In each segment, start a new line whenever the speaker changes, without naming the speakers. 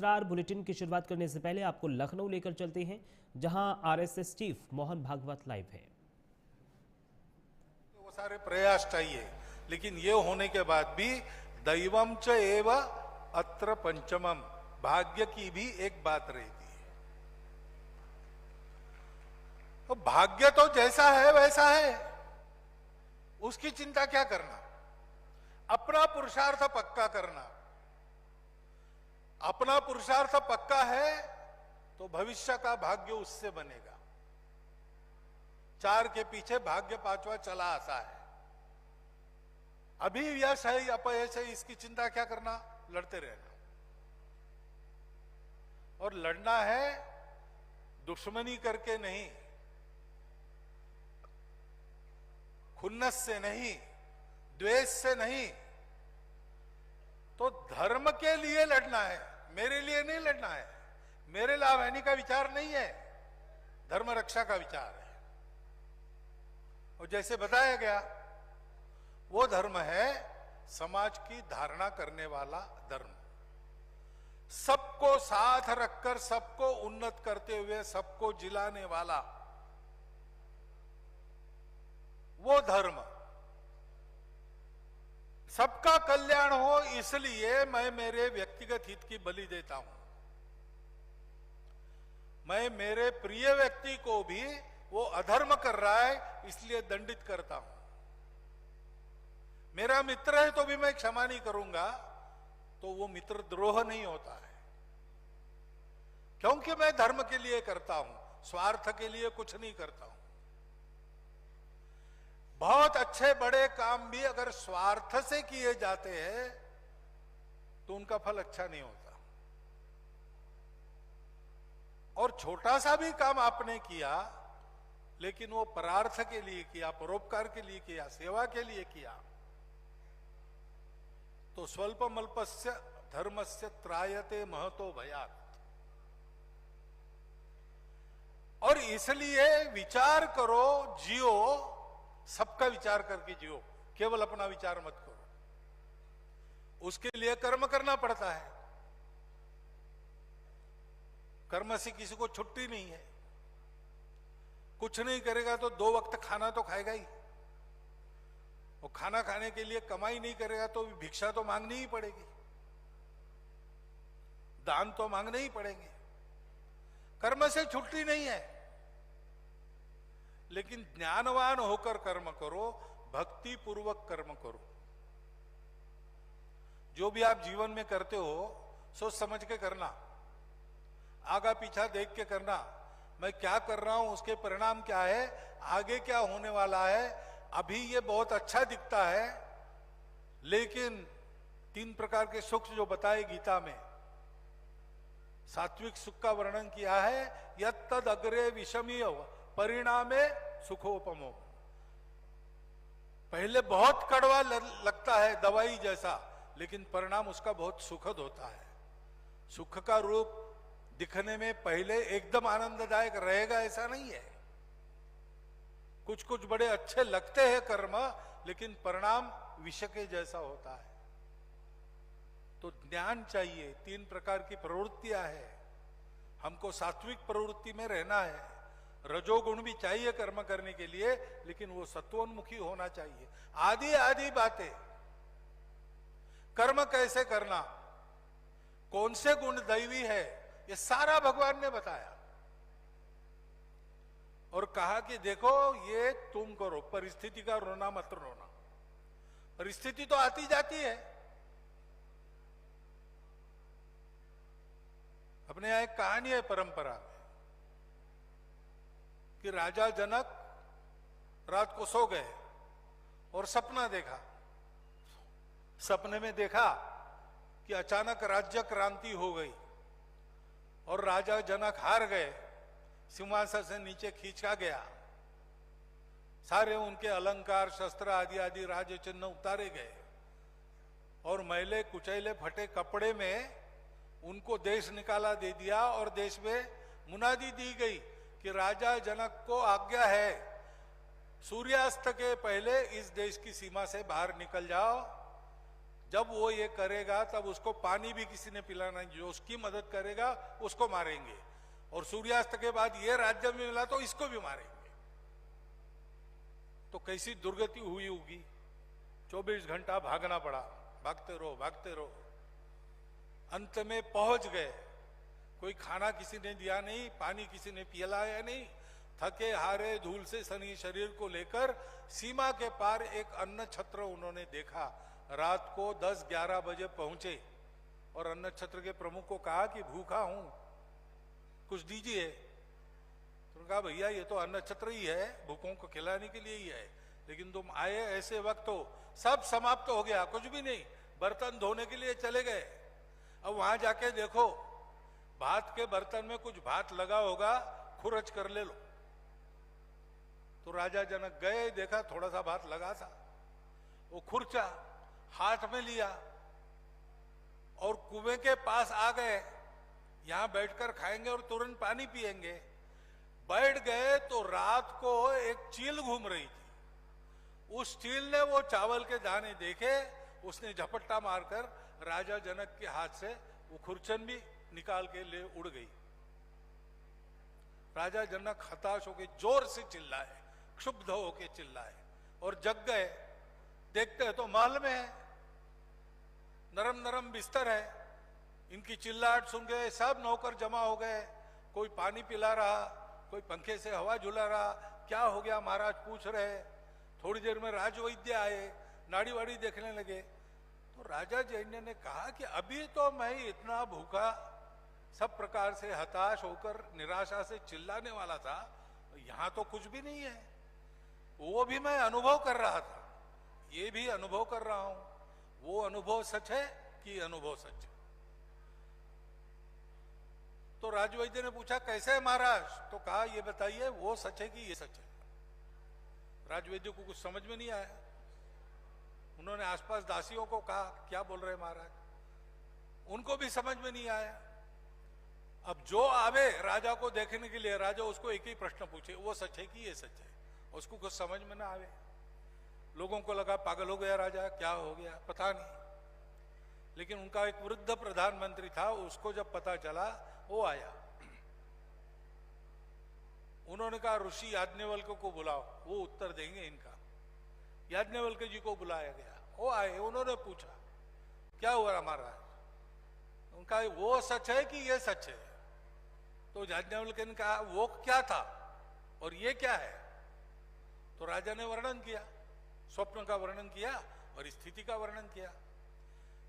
समाचार बुलेटिन की शुरुआत करने से पहले आपको लखनऊ लेकर चलते हैं, जहां आरएसएस चीफ मोहन भागवत लाइव है।
वो सारे प्रयास चाहिए, लेकिन ये होने के बाद भी दैवम च एव अत्र पंचमम, भाग्य की भी एक बात रहती है। तो भाग्य तो जैसा है वैसा है, उसकी चिंता क्या करना, अपना पुरुषार्थ पक्का करना। अपना पुरुषार्थ पक्का है तो भविष्य का भाग्य उससे बनेगा। चार के पीछे भाग्य पांचवा चला आता है। अभी यश है अपयश है, इसकी चिंता क्या करना, लड़ते रहना। और लड़ना है दुश्मनी करके नहीं, खुन्नस से नहीं, द्वेष से नहीं, तो धर्म के लिए लड़ना है, मेरे लिए नहीं लड़ना है। मेरे लाभ हानि का विचार नहीं है, धर्म रक्षा का विचार है। और जैसे बताया गया, वो धर्म है समाज की धारणा करने वाला धर्म, सबको साथ रखकर सबको उन्नत करते हुए सबको जिलाने वाला वो धर्म। सबका कल्याण हो इसलिए मैं मेरे व्यक्तिगत हित की बलि देता हूं। मैं मेरे प्रिय व्यक्ति को भी वो अधर्म कर रहा है इसलिए दंडित करता हूं। मेरा मित्र है तो भी मैं क्षमा नहीं करूंगा, तो वो मित्र द्रोह नहीं होता है, क्योंकि मैं धर्म के लिए करता हूं, स्वार्थ के लिए कुछ नहीं करता हूं। बहुत अच्छे बड़े काम भी अगर स्वार्थ से किए जाते हैं तो उनका फल अच्छा नहीं होता। और छोटा सा भी काम आपने किया लेकिन वो परार्थ के लिए किया, परोपकार के लिए किया, सेवा के लिए किया, तो स्वल्पमल्पस्य धर्मस्य त्रायते महतो भयात्। और इसलिए विचार करो, जियो, सबका विचार करके जियो, केवल अपना विचार मत करो। उसके लिए कर्म करना पड़ता है, कर्म से किसी को छुट्टी नहीं है। कुछ नहीं करेगा तो दो वक्त खाना तो खाएगा ही, और खाना खाने के लिए कमाई नहीं करेगा तो भिक्षा तो मांगनी ही पड़ेगी, दान तो मांगने ही पड़ेंगे। कर्म से छुट्टी नहीं है, लेकिन ज्ञानवान होकर कर्म करो, भक्ति पूर्वक कर्म करो। जो भी आप जीवन में करते हो सोच समझ के करना, आगा पीछा देख के करना। मैं क्या कर रहा हूं, उसके परिणाम क्या है, आगे क्या होने वाला है। अभी ये बहुत अच्छा दिखता है, लेकिन 3 प्रकार के सुख जो बताए गीता में, सात्विक सुख का वर्णन किया है, यत्तद अग्रे विषमीय परिणामे सुखोपमो। पहले बहुत कड़वा लगता है, दवाई जैसा, लेकिन परिणाम उसका बहुत सुखद होता है। सुख का रूप दिखने में पहले एकदम आनंददायक रहेगा ऐसा नहीं है। कुछ कुछ बड़े अच्छे लगते हैं कर्म, लेकिन परिणाम विष के जैसा होता है। तो ज्ञान चाहिए, 3 प्रकार की प्रवृत्तियां हैं। हमको सात्विक प्रवृत्ति में रहना है, रजोगुण भी चाहिए कर्म करने के लिए, लेकिन वो सत्वोन्मुखी होना चाहिए। आदि आदि बातें, कर्म कैसे करना, कौन से गुण दैवी है, ये सारा भगवान ने बताया। और कहा कि देखो ये तुम करो, परिस्थिति का रोना मत रोना। परिस्थिति तो आती जाती है। अपने यहां एक कहानी है परंपरा में कि राजा जनक रात को सो गए और सपना देखा। सपने में देखा कि अचानक राज्य क्रांति हो गई और राजा जनक हार गए, सिंहासन से नीचे खींचा गया, सारे उनके अलंकार शस्त्र आदि आदि राज चिन्ह उतारे गए, और मैले कुचैले फटे कपड़े में उनको देश निकाला दे दिया, और देश में मुनादी दी गई कि राजा जनक को आज्ञा है सूर्यास्त के पहले इस देश की सीमा से बाहर निकल जाओ, जब वो ये करेगा तब उसको पानी भी किसी ने पिलाना, जो उसकी मदद करेगा उसको मारेंगे, और सूर्यास्त के बाद ये राज्य में मिला तो इसको भी मारेंगे। तो कैसी दुर्गति हुई होगी। 24 घंटा भागना पड़ा, भागते रहो भागते रहो, अंत में पहुंच गए। कोई खाना किसी ने दिया नहीं, पानी किसी ने पिलाया नहीं, थके हारे धूल से सनी शरीर को लेकर सीमा के पार एक अन्न छत्र उन्होंने देखा। रात को 10-11 बजे पहुंचे और अन्न छत्र के प्रमुख को कहा कि भूखा हूं, कुछ दीजिए। तो कहा भैया ये तो अन्न छत्र ही है, भूखों को खिलाने के लिए ही है, लेकिन तुम आए ऐसे वक्त हो सब समाप्त हो गया, कुछ भी नहीं, बर्तन धोने के लिए चले गए। अब वहां जाके देखो भात के बर्तन में कुछ भात लगा होगा, खुरच कर ले लो। तो राजा जनक गए, देखा थोड़ा सा भात लगा था, वो खुरचा हाथ में लिया और कुएं के पास आ गए, यहां बैठकर खाएंगे और तुरंत पानी पिएंगे। बैठ गए तो रात को एक चील घूम रही थी। उस चील ने वो चावल के दाने देखे, उसने झपट्टा मारकर राजा जनक के हाथ से वो खुरचन भी निकाल के ले उड़ गई। राजा जनक हताश होके जोर से चिल्लाए, क्षुब्ध होके चिल्लाए और जग गए। देखते हैं तो महल में है, नरम नरम बिस्तर है, इनकी चिल्लाहट सुन गए, सब नौकर जमा हो गए। कोई पानी पिला रहा, कोई पंखे से हवा झुला रहा, क्या हो गया महाराज पूछ रहे। थोड़ी देर में राजवैद्य आए, नाड़ी वाड़ी देखने लगे। तो राजा जैन्य ने कहा कि अभी तो मैं इतना भूखा, सब प्रकार से हताश होकर निराशा से चिल्लाने वाला था, यहां तो कुछ भी नहीं है। वो भी मैं अनुभव कर रहा था, ये भी अनुभव कर रहा हूं। वो अनुभव सच है कि अनुभव सच है? तो राजवैद्य ने पूछा कैसे है महाराज? तो कहा ये बताइए वो सच है कि ये सच है? राजवैद्य को कुछ समझ में नहीं आया। उन्होंने आसपास दासियों को कहा क्या बोल रहे महाराज, उनको भी समझ में नहीं आया। अब जो आवे राजा को देखने के लिए, राजा उसको एक ही प्रश्न पूछे, वो सच है कि ये सच है? उसको कुछ समझ में ना आवे। लोगों को लगा पागल हो गया राजा, क्या हो गया पता नहीं। लेकिन उनका एक वृद्ध प्रधानमंत्री था, उसको जब पता चला वो आया। उन्होंने कहा ऋषि याज्ञवल्क्य को बुलाओ, वो उत्तर देंगे इनका। याज्ञवल्क्य जी को बुलाया गया, वो आए, उन्होंने पूछा क्या हुआ महाराज? उनका वो सच है कि ये सच है? तो याज्ञवल्क्य ने कहा वो क्या था और ये क्या है? तो राजा ने वर्णन किया, स्वप्न का वर्णन किया और स्थिति का वर्णन किया।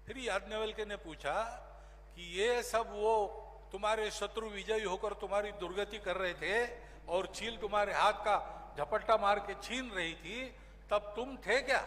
फिर याज्ञवल्क्य ने पूछा कि ये सब वो तुम्हारे शत्रु विजयी होकर तुम्हारी दुर्गति कर रहे थे और चील तुम्हारे हाथ का झपट्टा मार के छीन रही थी, तब तुम थे क्या?